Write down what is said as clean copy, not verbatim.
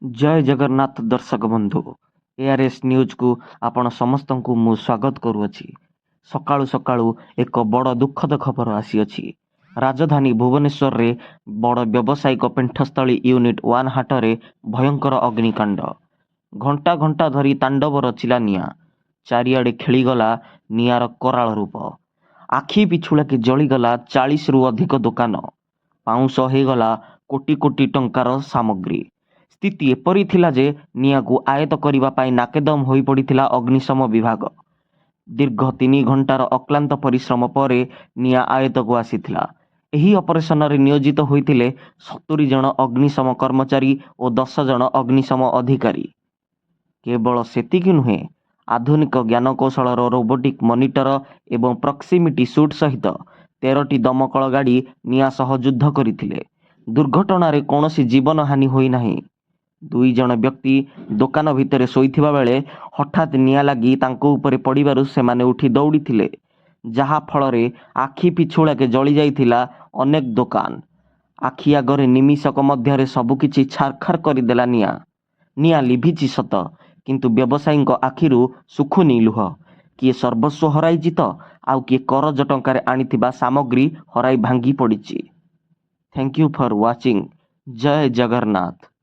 जय जगन्नाथ दर्शक बंधु एआरएस न्यूज को आपण समस्त को मु स्वागत करुअछि। सकाळु सकाळु एक बड़ दुखद खबर आसीअछि। राजधानी भुवनेश्वर रे बड़ व्यावसायिक पेंठस्थली यूनिट 1 हाटरे भयंकर अग्निकांड। घंटा घंटा धरी तांडव रचिला निया। चारिआडे खेलीगला नियार कराल रूप। आखि पिछुळाके जळीगला 40 रु अधिक दुकान। पाउंस होगला कोटी कोटी टंकार सामग्री। स्थिति एपरी थिला जे निया को आयत करिबा पाई नाकेदम होई पड़िथिला अग्निशम विभाग। दीर्घ 3 घंटार अक्लांत परिश्रम परे निया आयत को आसीथिला। एही ऑपरेशन रे नियोजित होइथिले 70 जन अग्निशम कर्मचारी और 10 जन अग्निशम अधिकारी। केवल सेतिकी नुहे, आधुनिक ज्ञानकौशल रोबोटिक मॉनिटर एवं प्रॉक्सिमिटी सूट सहित 13टी दमकल गाड़ी निया सह युद्ध करथिले। दुर्घटना रे कोनोसी जीवन हानि होई नाही। 2 जन व्यक्ति दुकान भितर शोइथिबा बेले हठात निया लगी तांको ऊपर पड़िबारु सेमाने उठी दौड़ी थिले, जहा फलरे आखि पिछुळाके जळी जाइथिला अनेक दुकान। आखि आगरे निमिषक मध्यरे सबुकिछि छारखार करदेला निया। निया लिभिछि सत, किंतु व्यवसायीଙ୍କ आखिरु सुखुनी लुह। किए सर्वस्व हराइछि त आउ किए करज टंकारे आनिथिबा सामग्री हराई भांगी पड़िछि। Thank you for watching. जय जगन्नाथ।